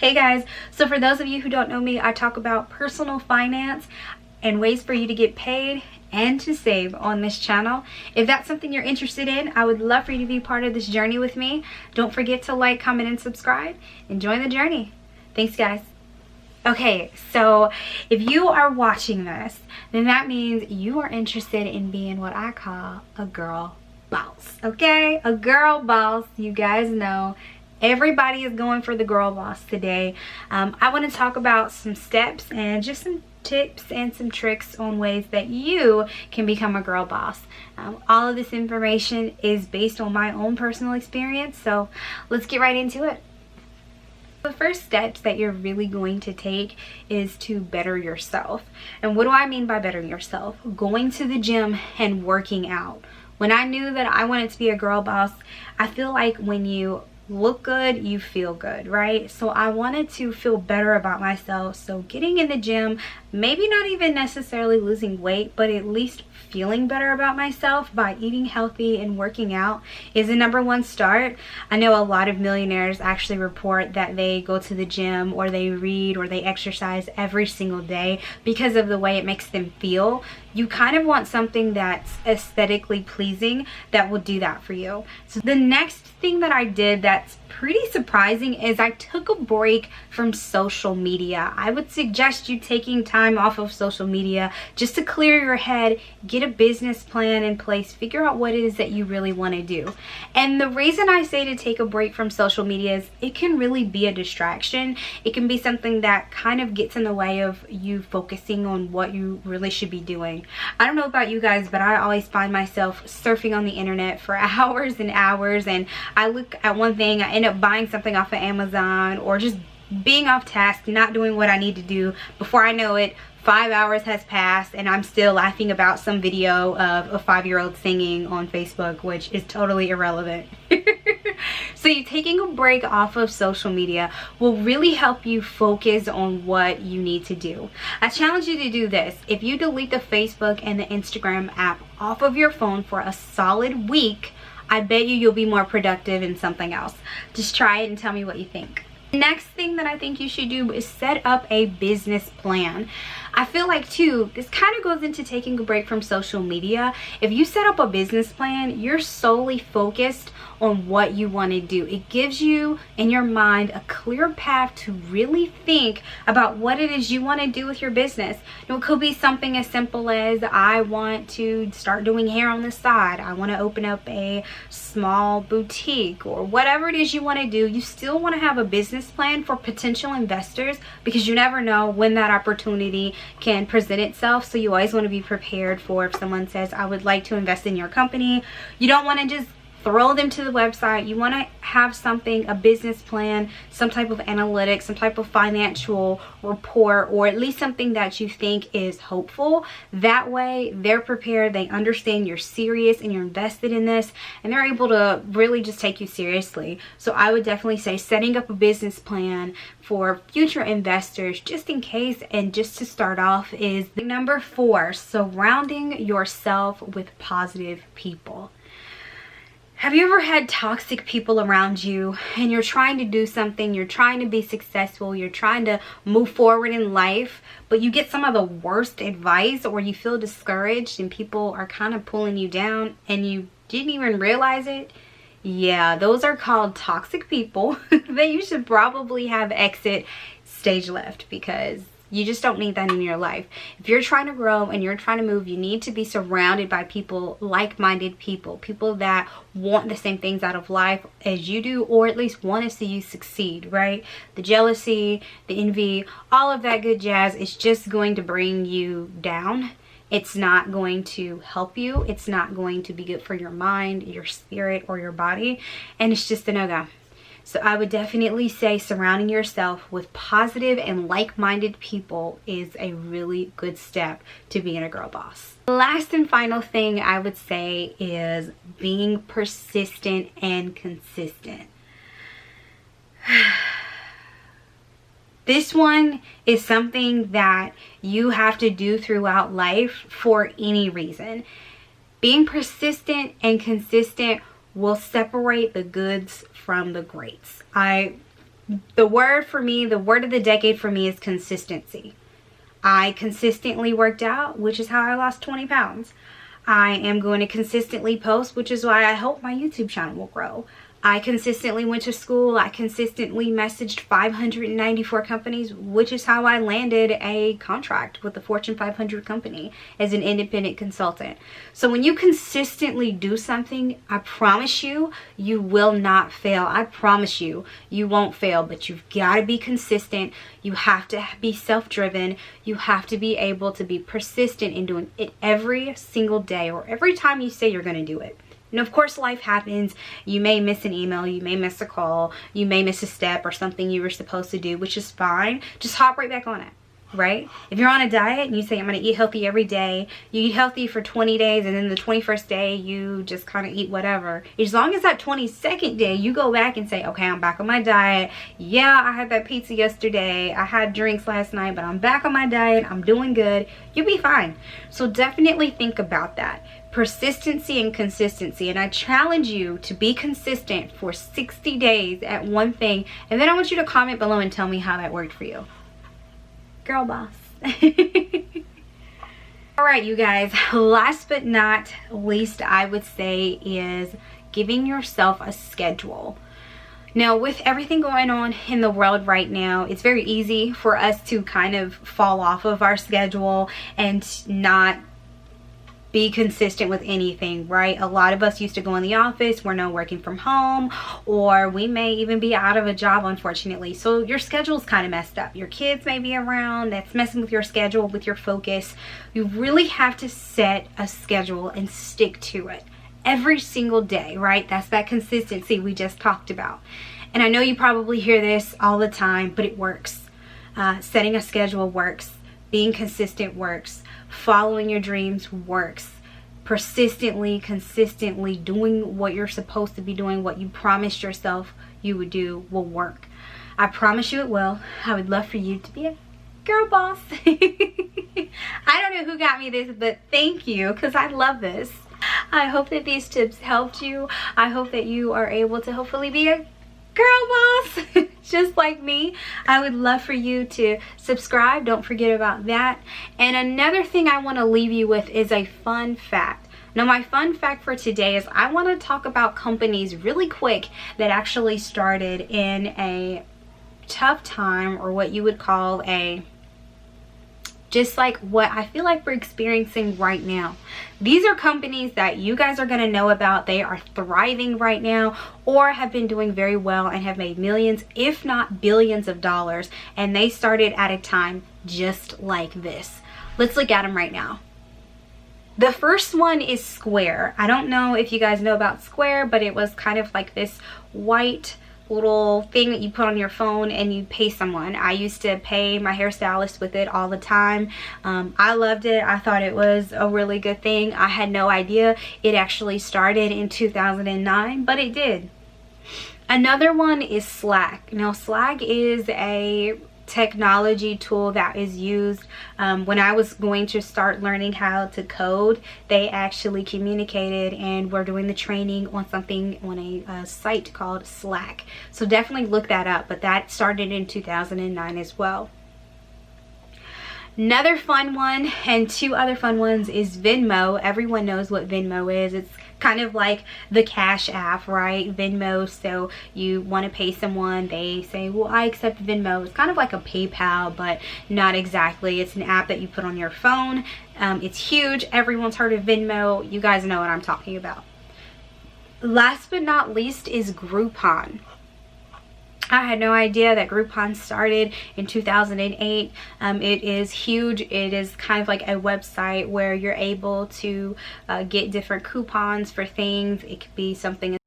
Hey guys, so for those of you who don't know me, I talk about personal finance and ways for you to get paid and to save on this channel. If that's something you're interested in, I would love for you to be part of this journey with me. Don't forget to like, comment, and subscribe, and join the journey. Thanks guys. Okay, so if you are watching this, then that means you are interested in being what I call a girl boss, okay? A girl boss. You guys know everybody is going for the girl boss today. I want to talk about some steps and just some tips and some tricks on ways that you can become a girl boss. All of this information is based on my own personal experience, so let's get right into it. The first steps that you're really going to take is to better yourself. And what do I mean by bettering yourself? Going to the gym and working out. When I knew that I wanted to be a girl boss, I feel like when you look good, you feel good, right? So I wanted to feel better about myself. So getting in the gym, maybe not even necessarily losing weight, but at least feeling better about myself by eating healthy and working out is the #1 start. I know a lot of millionaires actually report that they go to the gym or they read or they exercise every single day because of the way it makes them feel. You kind of want something that's aesthetically pleasing that will do that for you. So the next thing that I did that's pretty surprising is I took a break from social media. I would suggest you taking time off of social media just to clear your head, get a business plan in place, figure out what it is that you really want to do. And the reason I say to take a break from social media is it can really be a distraction. It can be something that kind of gets in the way of you focusing on what you really should be doing. I don't know about you guys, but I always find myself surfing on the internet for hours and hours, and I look at one thing, I end up buying something off of Amazon or just being off task, not doing what I need to do. Before I know it, 5 hours has passed and I'm still laughing about some video of a 5-year-old singing on Facebook, which is totally irrelevant. So you taking a break off of social media will really help you focus on what you need to do. I challenge you to do this. If you delete the Facebook and the Instagram app off of your phone for a solid week, I bet you'll be more productive in something else. Just try it and tell me what you think. Next thing that I think you should do is set up a business plan. I feel like too, this kind of goes into taking a break from social media. If you set up a business plan, you're solely focused on what you want to do. It gives you in your mind a clear path to really think about what it is you want to do with your business. You know, it could be something as simple as I want to start doing hair on the side. I want to open up a small boutique, or whatever it is you want to do. You still want to have a business plan for potential investors because you never know when that opportunity can present itself. So you always want to be prepared for if someone says, I would like to invest in your company. You don't want to just throw them to the website. You want to have something, a business plan, some type of analytics, some type of financial report, or at least something that you think is hopeful. That way they're prepared, they understand you're serious and you're invested in this, and they're able to really just take you seriously. So I would definitely say setting up a business plan for future investors just in case, and just to start off, is #4, surrounding yourself with positive people. Have you ever had toxic people around you and you're trying to do something, you're trying to be successful, you're trying to move forward in life, but you get some of the worst advice, or you feel discouraged and people are kind of pulling you down and you didn't even realize it? Yeah, those are called toxic people that you should probably have exit stage left, because you just don't need that in your life. If you're trying to grow and you're trying to move, you need to be surrounded by people, like-minded people, people that want the same things out of life as you do, or at least want to see you succeed, right? The jealousy, the envy, all of that good jazz is just going to bring you down. It's not going to help you. It's not going to be good for your mind, your spirit, or your body, and it's just a no-go. So I would definitely say surrounding yourself with positive and like-minded people is a really good step to being a girl boss. The last and final thing I would say is being persistent and consistent. This one is something that you have to do throughout life for any reason. Being persistent and consistent will separate the goods from the greats. I The word for me, the word of the decade for me is consistency. I consistently worked out, which is how I lost 20 pounds. I am going to consistently post, which is why I hope my YouTube channel will grow. I consistently went to school. I consistently messaged 594 companies, which is how I landed a contract with the Fortune 500 company as an independent consultant. So when you consistently do something, I promise you, you will not fail. I promise you, you won't fail, but you've got to be consistent. You have to be self-driven. You have to be able to be persistent in doing it every single day or every time you say you're going to do it. And of course, life happens. You may miss an email, you may miss a call, you may miss a step or something you were supposed to do, which is fine. Just hop right back on it, right? If you're on a diet and you say, I'm going to eat healthy every day, you eat healthy for 20 days and then the 21st day you just kind of eat whatever. As long as that 22nd day you go back and say, okay, I'm back on my diet. Yeah, I had that pizza yesterday. I had drinks last night, but I'm back on my diet. I'm doing good. You'll be fine. So definitely think about that. Persistency and consistency, and I challenge you to be consistent for 60 days at one thing, and then I want you to comment below and tell me how that worked for you. Girl boss. All right, you guys, last but not least, I would say is giving yourself a schedule. Now, with everything going on in the world right now, it's very easy for us to kind of fall off of our schedule and not be consistent with anything, right? A lot of us used to go in the office. We're now working from home, or we may even be out of a job, unfortunately. So your schedule's kind of messed up. Your kids may be around. That's messing with your schedule, with your focus. You really have to set a schedule and stick to it every single day, right? That's that consistency we just talked about. And I know you probably hear this all the time, but it works. Setting a schedule works. Being consistent works. Following your dreams works. Persistently, consistently doing what you're supposed to be doing, what you promised yourself you would do, will work. I promise you it will. I would love for you to be a girl boss. I don't know who got me this, but thank you, because I love this. I hope that these tips helped you. I hope that you are able to hopefully be a girl boss just like me. I would love for you to subscribe. Don't forget about that. And another thing I want to leave you with is a fun fact. Now, my fun fact for today is I want to talk about companies really quick that actually started in a tough time, or what you would call just like what I feel like we're experiencing right now. These are companies that you guys are going to know about. They are thriving right now, or have been doing very well and have made millions, if not billions of dollars. And they started at a time just like this. Let's look at them right now. The first one is Square. I don't know if you guys know about Square, but it was kind of like this white little thing that you put on your phone and you pay someone. I used to pay my hairstylist with it all the time. I loved it. I thought it was a really good thing. I had no idea it actually started in 2009, but it did. Another one is Slack. Now, Slack is a technology tool that is used when I was going to start learning how to code. They actually communicated and were doing the training on something on a site called Slack. So definitely look that up, but that started in 2009 as well. Another fun one, and two other fun ones, is Venmo. Everyone knows what Venmo is. It's kind of like the Cash App, right? Venmo. So you want to pay someone, they say, well, I accept Venmo. It's kind of like a PayPal, but not exactly. It's an app that you put on your phone. It's huge. Everyone's heard of Venmo. You guys know what I'm talking about. Last but not least is Groupon. I had no idea that Groupon started in 2008. It is huge. It is kind of like a website where you're able to get different coupons for things. It could be something